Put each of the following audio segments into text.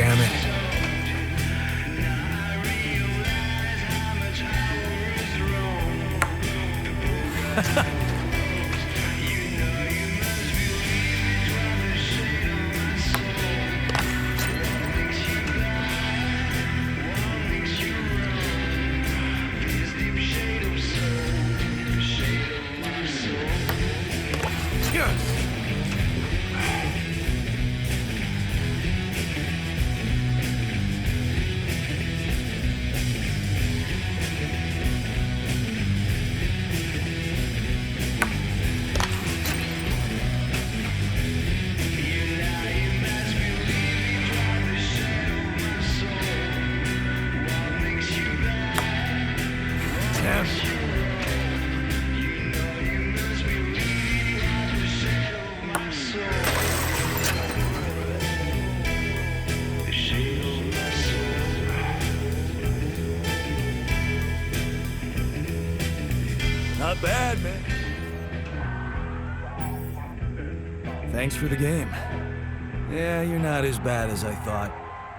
damn it. Not bad, man. Thanks for the game. Yeah, you're not as bad as I thought.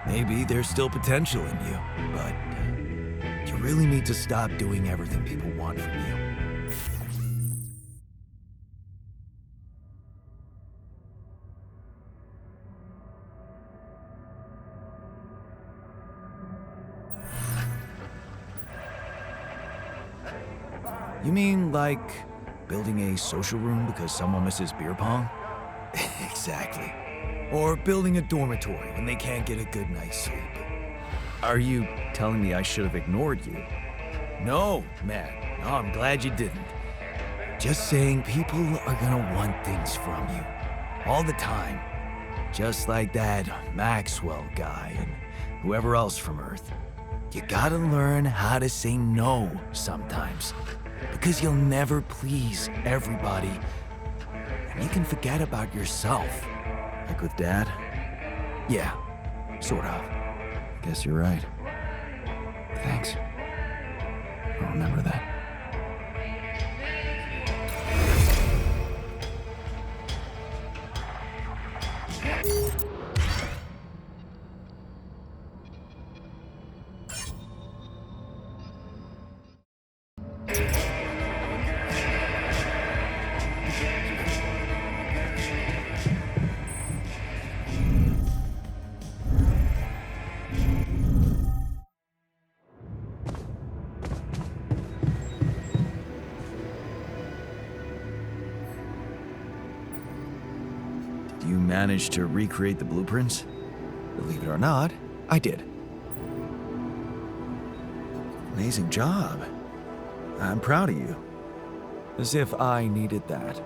Maybe there's still potential in you, but you really need to stop doing everything people want from you. You mean, like, building a social room because someone misses beer pong? Exactly. Or building a dormitory when they can't get a good night's sleep. Are you telling me I should have ignored you? No, man. No, I'm glad you didn't. Just saying people are gonna want things from you. All the time. Just like that Maxwell guy and whoever else from Earth. You gotta learn how to say no sometimes. Because you'll never please everybody. And you can forget about yourself. Like with Dad? Yeah, sort of. Guess you're right. Thanks. I'll remember that. You managed to recreate the blueprints? Believe it or not, I did. Amazing job. I'm proud of you. As if I needed that.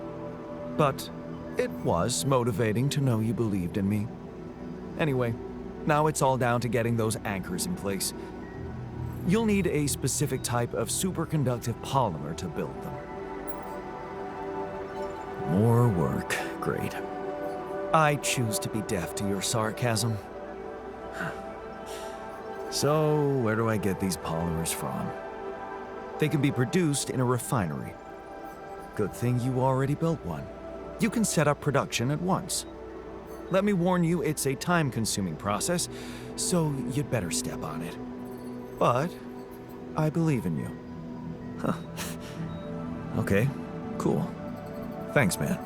But it was motivating to know you believed in me. Anyway, now it's all down to getting those anchors in place. You'll need a specific type of superconductive polymer to build them. More work. Great. I choose to be deaf to your sarcasm. So, where do I get these polymers from? They can be produced in a refinery. Good thing you already built one. You can set up production at once. Let me warn you, it's a time-consuming process, so you'd better step on it. But I believe in you. Huh. Okay, cool. Thanks, man.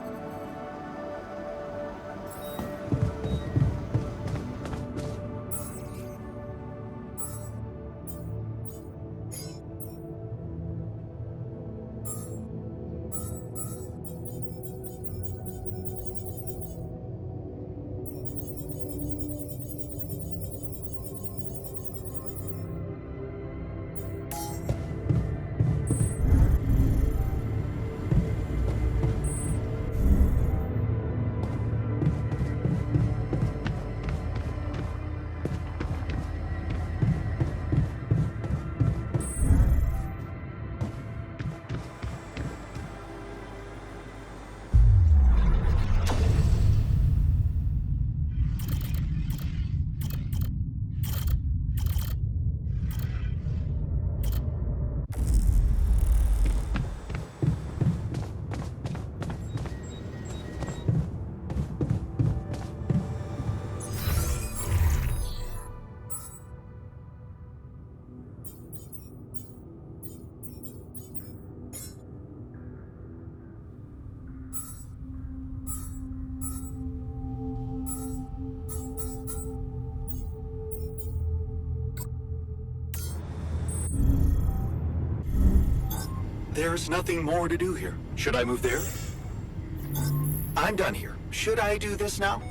There's nothing more to do here. Should I move there? I'm done here. Should I do this now?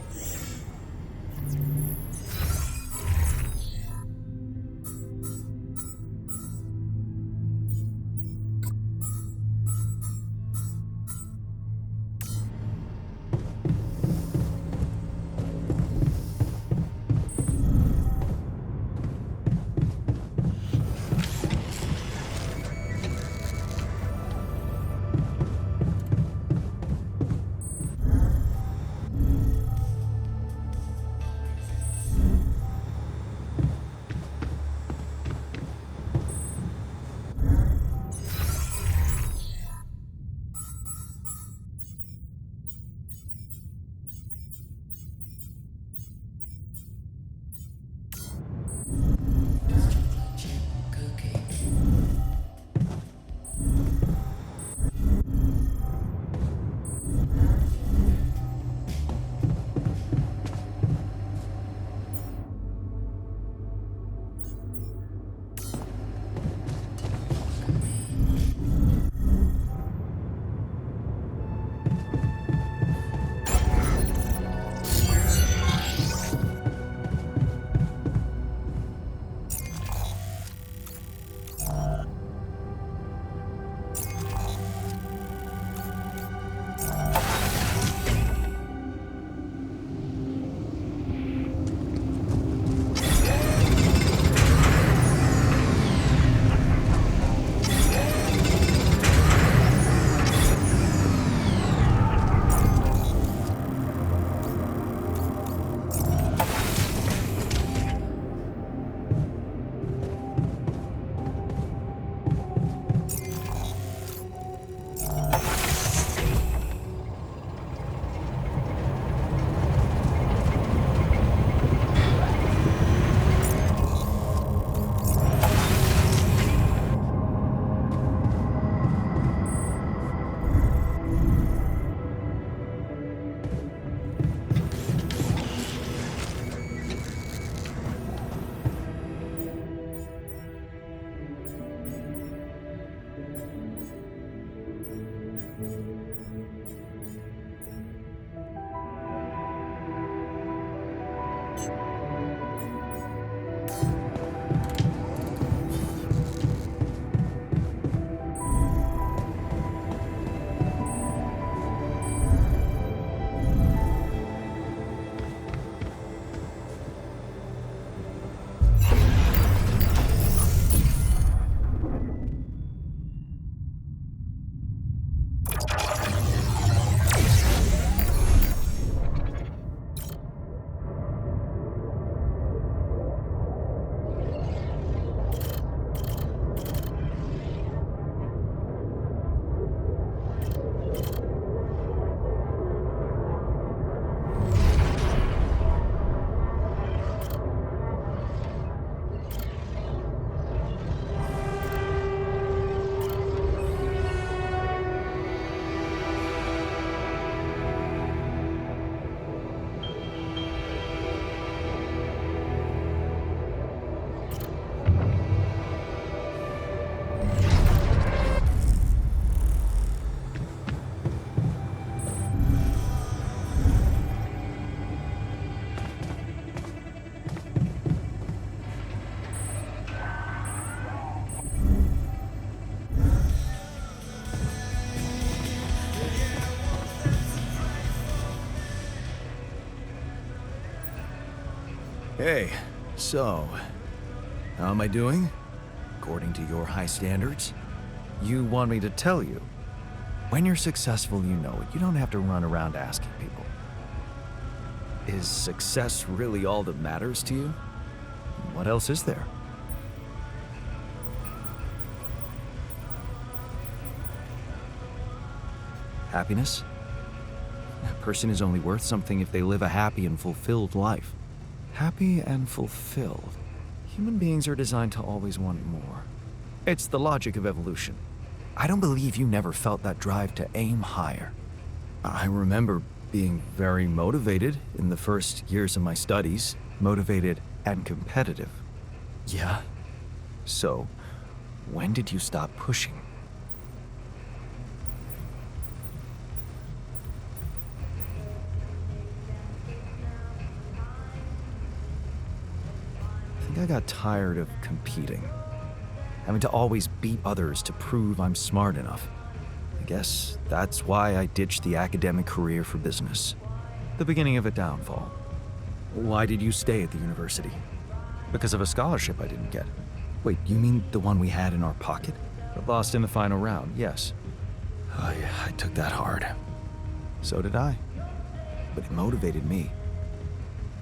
Hey, so, how am I doing? According to your high standards? You want me to tell you? When you're successful, you know it. You don't have to run around asking people. Is success really all that matters to you? What else is there? Happiness? A person is only worth something if they live a happy and fulfilled life. Happy and fulfilled. Human beings are designed to always want more. It's the logic of evolution. I don't believe you never felt that drive to aim higher. I remember being very motivated in the first years of my studies, motivated and competitive. Yeah? So, when did you stop pushing? think I got tired of competing, having to always beat others to prove I'm smart enough. I guess that's why I ditched the academic career for business. The beginning of a downfall. Why did you stay at the university? Because of a scholarship I didn't get. Wait, you mean the one we had in our pocket? But lost in the final round, yes. Oh, yeah, I took that hard. So did I. But it motivated me.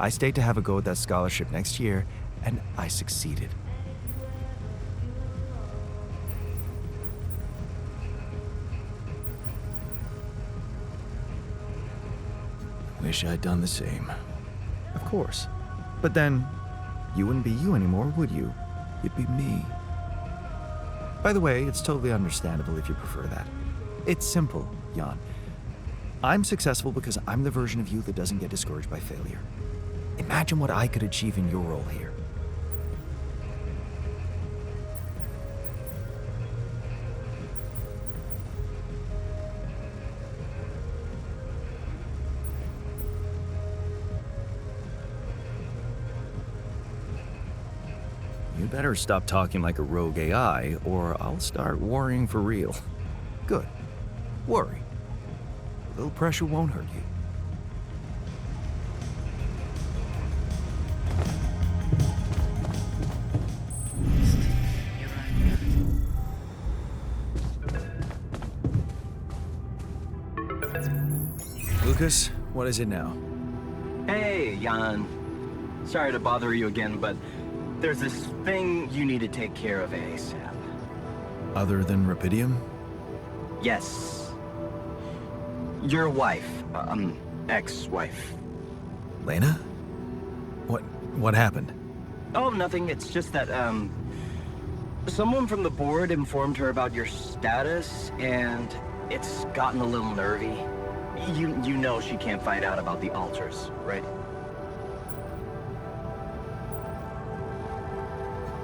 I stayed to have a go at that scholarship next year, and I succeeded. Wish I'd done the same. Of course. But then, you wouldn't be you anymore, would you? You'd be me. By the way, it's totally understandable if you prefer that. It's simple, Jan. I'm successful because I'm the version of you that doesn't get discouraged by failure. Imagine what I could achieve in your role here. You better stop talking like a rogue AI, or I'll start worrying for real. Good. Worry. A little pressure won't hurt you. Lucas, what is it now? Hey, Jan. Sorry to bother you again, but there's this thing you need to take care of ASAP. Other than Rapidium? Yes. Your wife, ex-wife. Lena? What happened? Oh, nothing. It's just that, someone from the board informed her about your status, and it's gotten a little nervy. You know she can't find out about the altars, right?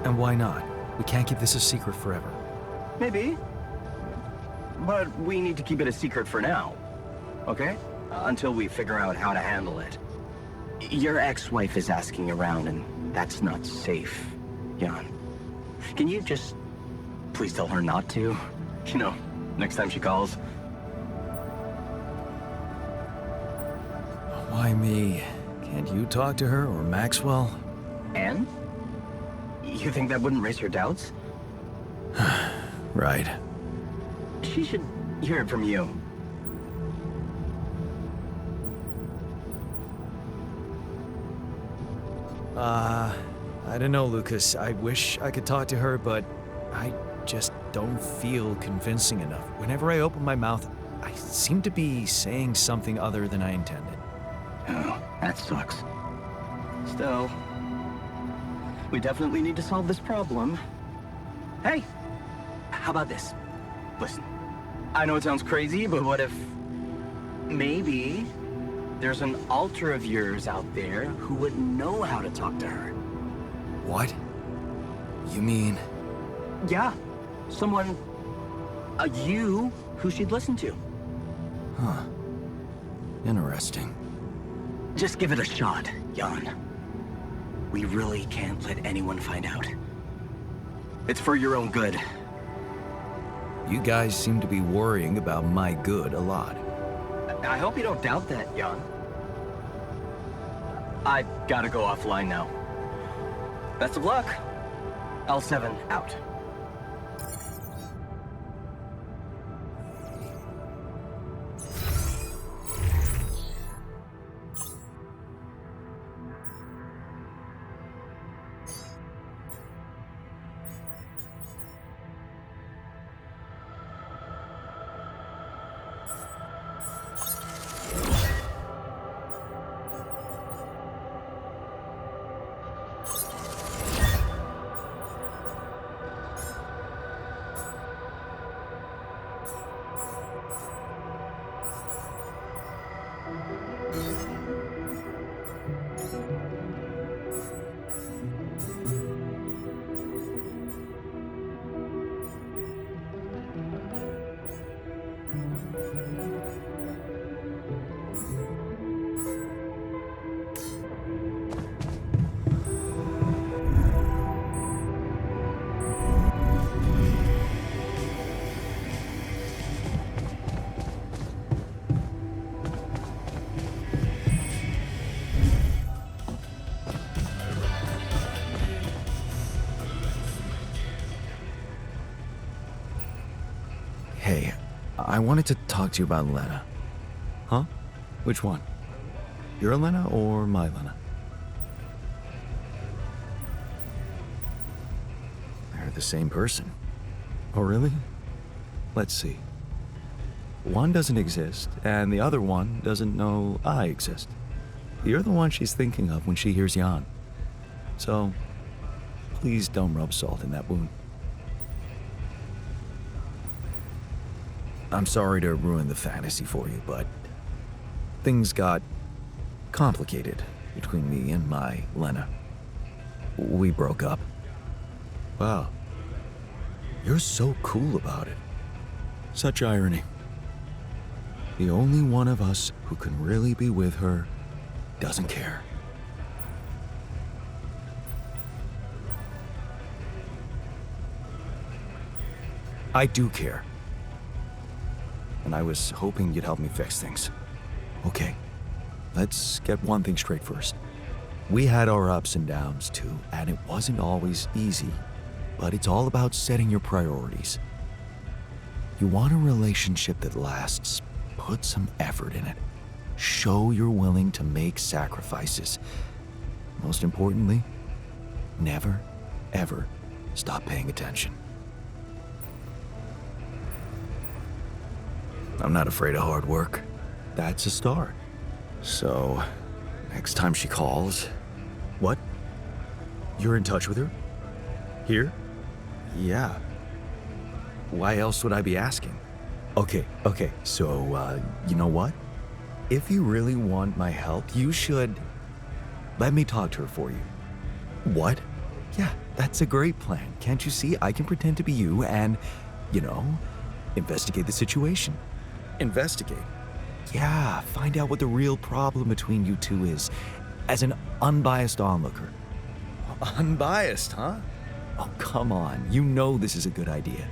And why not? We can't keep this a secret forever. Maybe. But we need to keep it a secret for now, okay? Until we figure out how to handle it. Your ex-wife is asking around, and that's not safe, Jan. Can you just please tell her not to? You know, next time she calls. Why me? Can't you talk to her or Maxwell? And? You think that wouldn't raise her doubts? Right. She should hear it from you. I don't know, Lucas. I wish I could talk to her, but I just don't feel convincing enough. Whenever I open my mouth, I seem to be saying something other than I intended. Oh, that sucks. Still, we definitely need to solve this problem. Hey, how about this? Listen, I know it sounds crazy, but what if maybe there's an alter of yours out there who would know how to talk to her? What? You mean? Yeah, someone, you, who she'd listen to. Huh. Interesting. Just give it a shot, Jan. We really can't let anyone find out. It's for your own good. You guys seem to be worrying about my good a lot. I hope you don't doubt that, Jan. I gotta go offline now. Best of luck. L7 out. Hey, I wanted to talk to you about Lena. Huh? Which one? Your Lena or my Lena? They're the same person. Oh, really? Let's see. One doesn't exist, and the other one doesn't know I exist. You're the one she's thinking of when she hears Jan. So, please don't rub salt in that wound. I'm sorry to ruin the fantasy for you, but things got complicated between me and my Lena. We broke up. Wow. You're so cool about it. Such irony. The only one of us who can really be with her doesn't care. I do care. And I was hoping you'd help me fix things. Okay, let's get one thing straight first. We had our ups and downs too, and it wasn't always easy. But it's all about setting your priorities. You want a relationship that lasts. Put some effort in it. Show you're willing to make sacrifices. Most importantly, never, ever stop paying attention. I'm not afraid of hard work. That's a start. So, next time she calls... What? You're in touch with her? Here? Yeah. Why else would I be asking? Okay, so, you know what? If you really want my help, you should... let me talk to her for you. What? Yeah, that's a great plan. Can't you see? I can pretend to be you and, investigate the situation. Investigate? Yeah, find out what the real problem between you two is, as an unbiased onlooker. Unbiased, huh? Oh, come on. You know this is a good idea.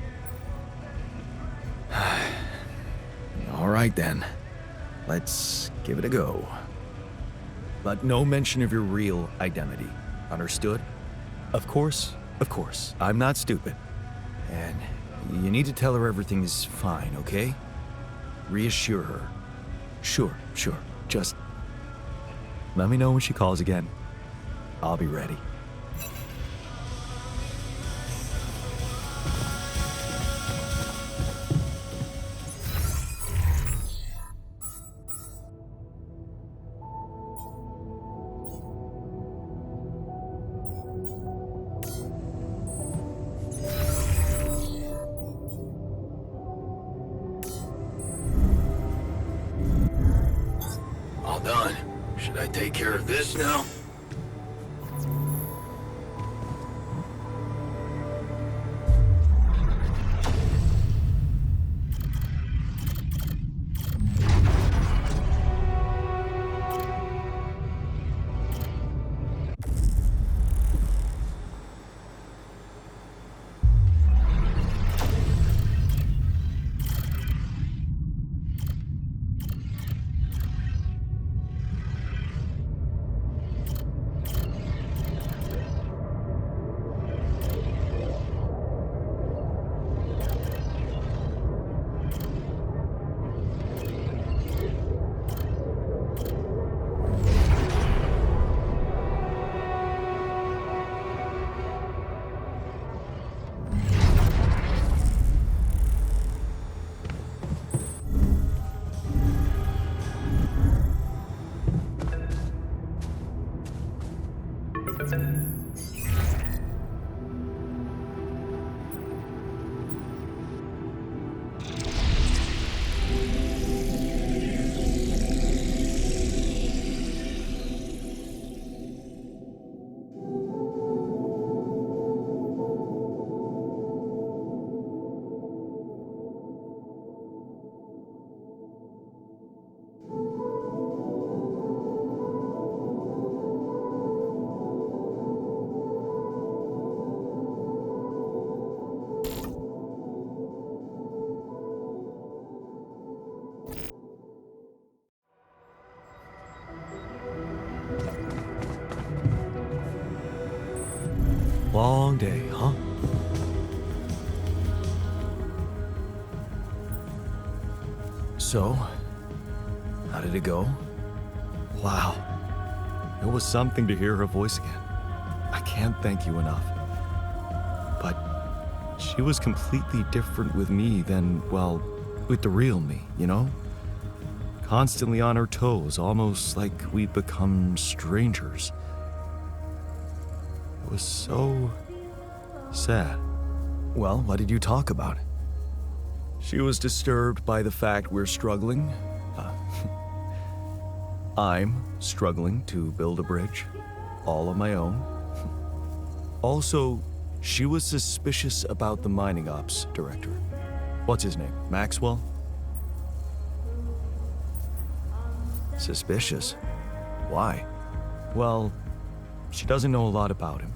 All right, then. Let's give it a go. But no mention of your real identity. Understood? Of course. I'm not stupid. And you need to tell her everything is fine, okay? Reassure her. Sure. Just let me know when she calls again. I'll be ready. All done. Should I take care of this now? Long day, huh? So, how did it go? Wow. It was something to hear her voice again. I can't thank you enough. But she was completely different with me than, well, with the real me, you know? Constantly on her toes, almost like we'd become strangers. It was so sad. Well, what did you talk about? She was disturbed by the fact we're struggling. I'm struggling to build a bridge, all on my own. Also, she was suspicious about the mining ops director. What's his name? Maxwell? Suspicious? Why? Well, she doesn't know a lot about him,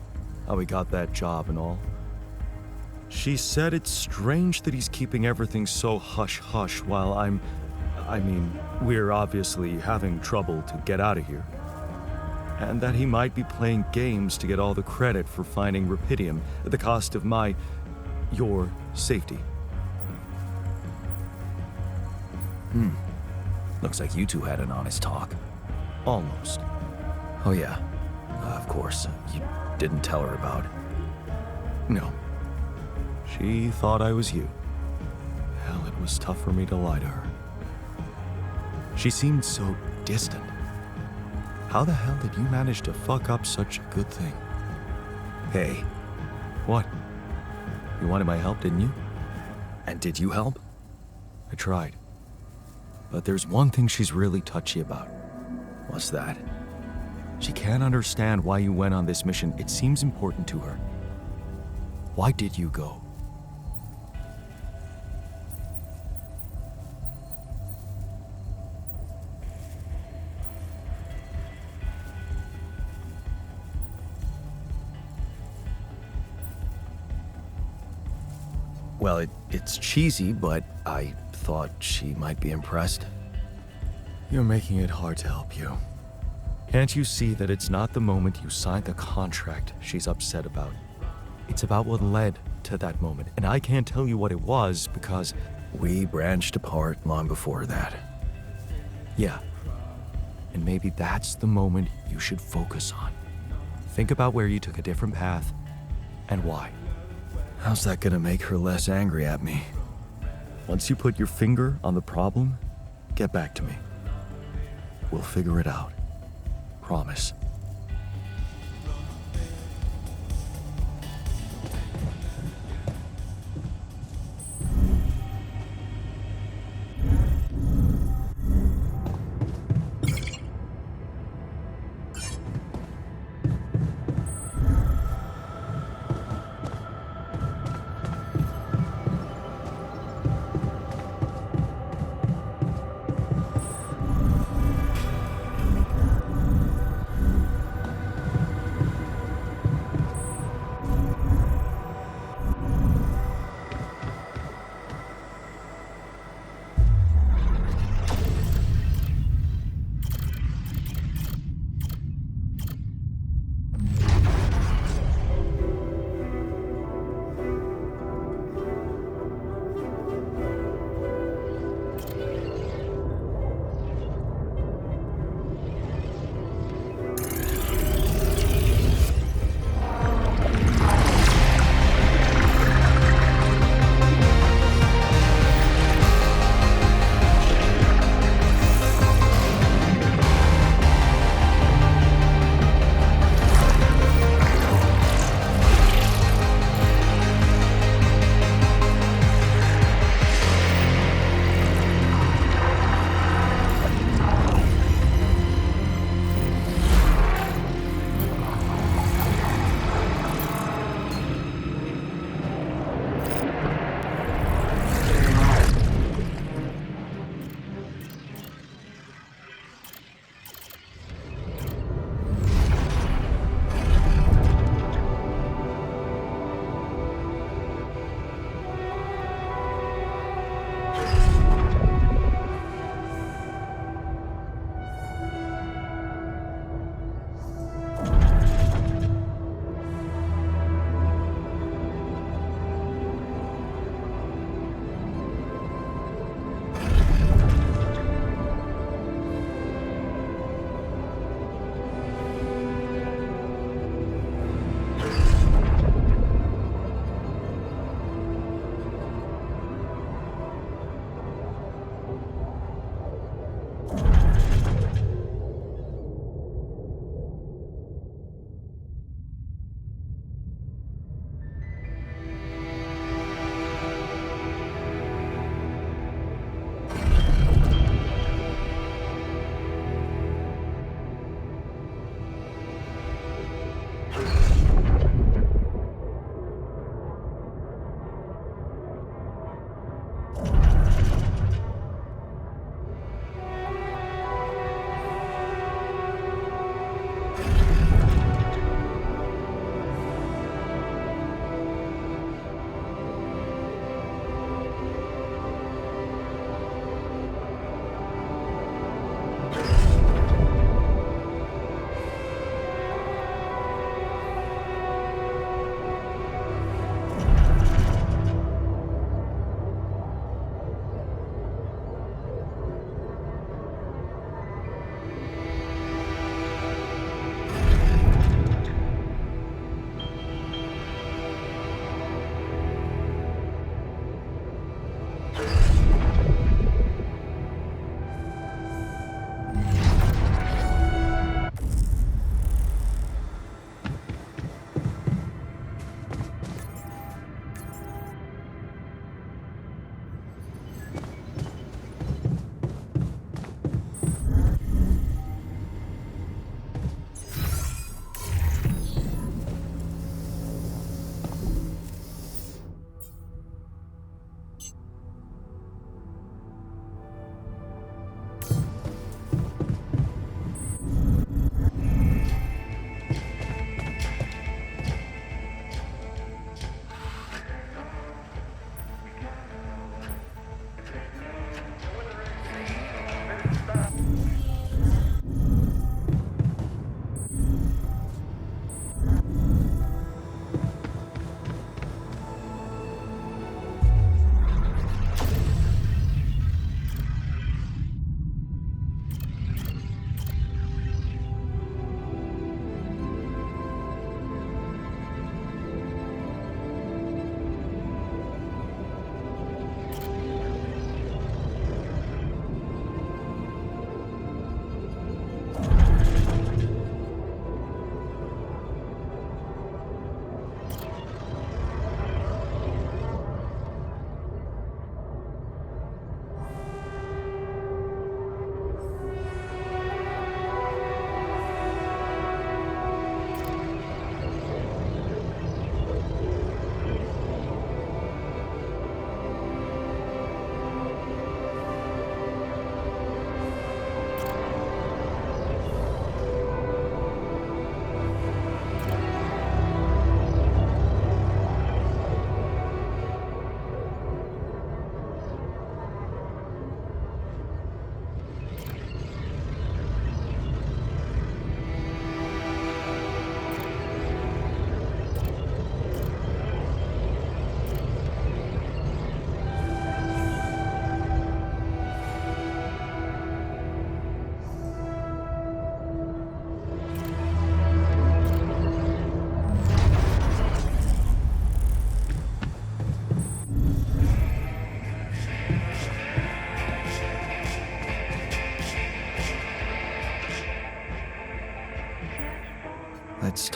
how he got that job and all. She said it's strange that he's keeping everything so hush-hush while we're obviously having trouble to get out of here. And that he might be playing games to get all the credit for finding rupidium at the cost of your safety. Looks like you two had an honest talk. Almost. Oh yeah, of course. You didn't tell her about it. No. She thought I was you. Hell, it was tough for me to lie to her. She seemed so distant. How the hell did you manage to fuck up such a good thing? Hey, What? You wanted my help, didn't you? and did you help? I tried. But there's one thing she's really touchy about. What's that? She can't understand why you went on this mission. It seems important to her. Why did you go? Well, it's cheesy, but I thought she might be impressed. You're making it hard to help you. Can't you see that it's not the moment you signed the contract she's upset about? It's about what led to that moment, and I can't tell you what it was because, We branched apart long before that. yeah. And maybe that's the moment you should focus on. Think about where you took a different path and why. How's that gonna make her less angry at me? Once you put your finger on the problem, get back to me. We'll figure it out. Promise.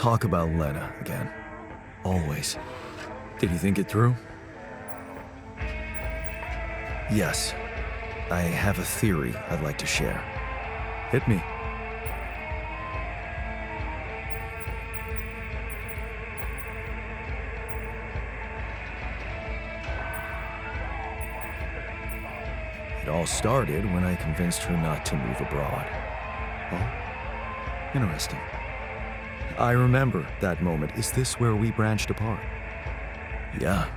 talk about Lena again. Always. Did you think it through? Yes. I have a theory I'd like to share. Hit me. It all started when I convinced her not to move abroad. Oh, interesting. I remember that moment. Is this where we branched apart? Yeah.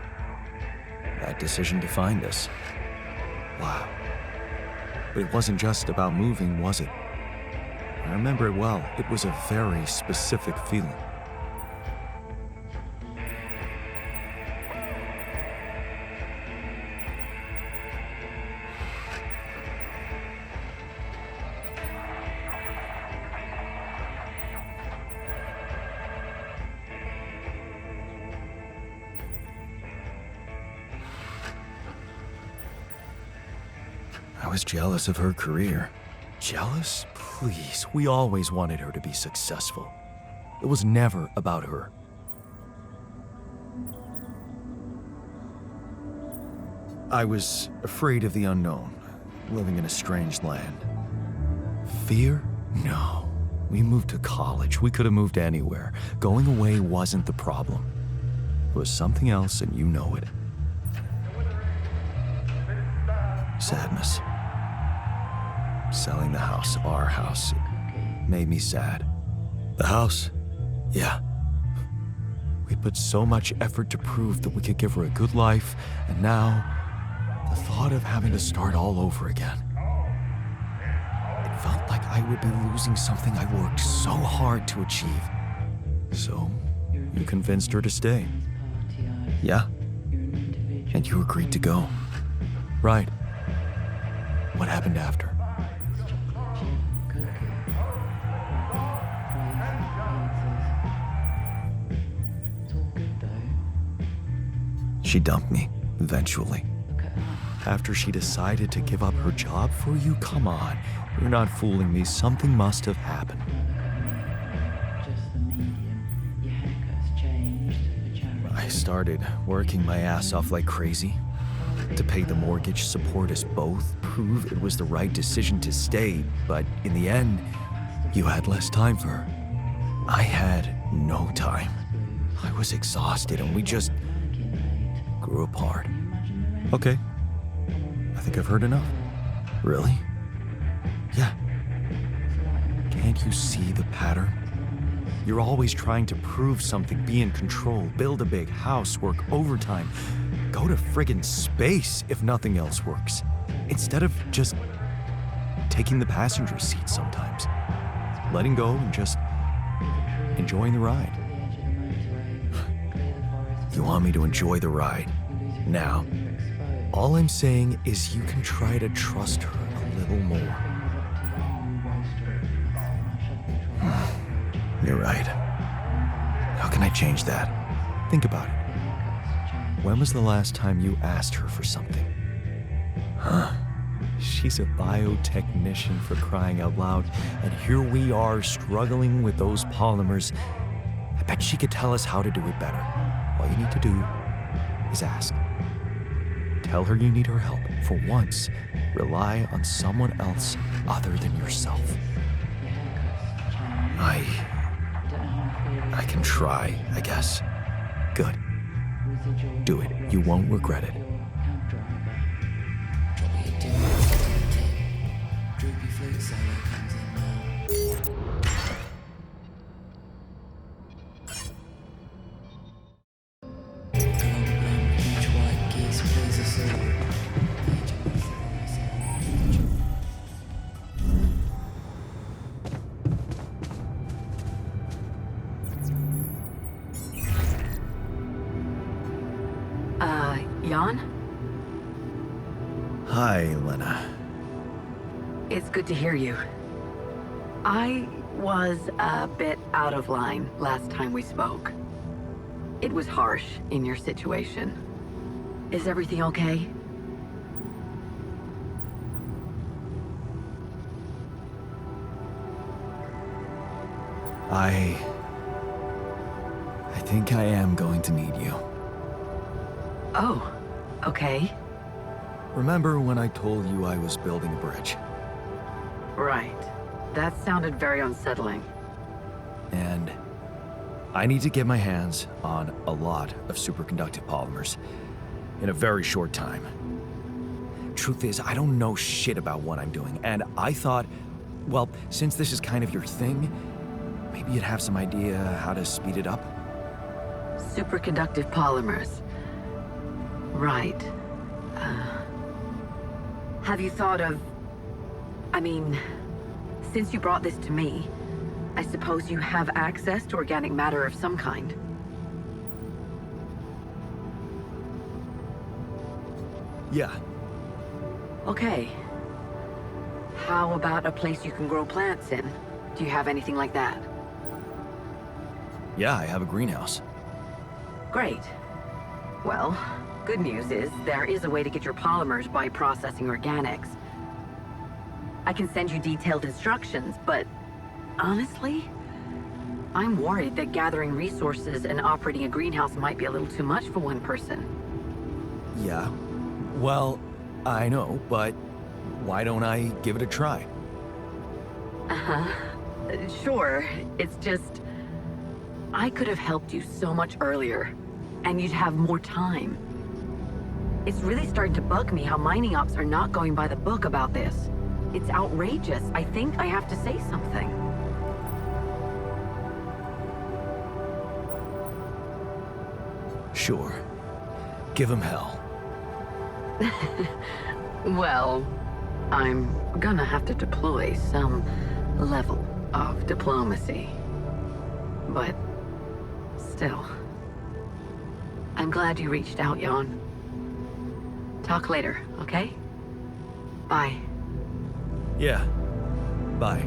That decision defined us. Wow. But it wasn't just about moving, was it? I remember it well. It was a very specific feeling. I was jealous of her career. Jealous? Please, we always wanted her to be successful. It was never about her. I was afraid of the unknown, living in a strange land. Fear? No. We moved to college. We could have moved anywhere. Going away wasn't the problem. It was something else, and you know it. Sadness. Selling the house, our house, it made me sad. The house? Yeah. We put so much effort to prove that we could give her a good life, and now, the thought of having to start all over again. It felt like I would be losing something I worked so hard to achieve. So, you convinced her to stay? Yeah. And you agreed to go? Right. What happened after? She dumped me, eventually. After she decided to give up her job for you? Come on. You're not fooling me. Something must have happened. I started working my ass off like crazy to pay the mortgage, support us both, prove it was the right decision to stay, but in the end, You had less time for her. I had no time. I was exhausted and we just grew apart. Okay. I think I've heard enough. Really? Yeah. Can't you see the pattern? You're always trying to prove something, be in control, build a big house, work overtime, go to friggin' space if nothing else works. Instead of just taking the passenger seat sometimes. Letting go and just enjoying the ride. You want me to enjoy the ride? Now? All I'm saying is you can try to trust her a little more. You're right. How can I change that? Think about it. When was the last time you asked her for something? Huh? She's a biotechnician, for crying out loud, and here we are struggling with those polymers. I bet she could tell us how to do it better. All you need to do is ask. Tell her you need her help. For once, rely on someone else other than yourself. I can try, I guess. Good. Do it. You won't regret it. Jan? Hi, Lena. It's good to hear you. I was a bit out of line last time we spoke. It was harsh in your situation. Is everything okay? think I am going to need you. Oh, okay. Remember when I told you I was building a bridge? Right. That sounded very unsettling. And I need to get my hands on a lot of superconductive polymers in a very short time. Truth is, I don't know shit about what I'm doing, and I thought, well, since this is kind of your thing, maybe you'd have some idea how to speed it up. Superconductive polymers. Right. Have you thought of... I mean, since you brought this to me, I suppose you have access to organic matter of some kind. Yeah. Okay. How about a place you can grow plants in? Do you have anything like that? Yeah, I have a greenhouse. Great. Well, good news is there is a way to get your polymers by processing organics. I can send you detailed instructions, but honestly, I'm worried that gathering resources and operating a greenhouse might be a little too much for one person. Yeah. Well, I know, but why don't I give it a try? Sure, it's just... I could have helped you so much earlier, and you'd have more time. It's really starting to bug me how mining ops are not going by the book about this. It's outrageous. I think I have to say something. Sure. Give him hell. Well, I'm gonna have to deploy some level of diplomacy. But still, I'm glad you reached out, Jan. Talk later, okay? Bye. Yeah. Bye.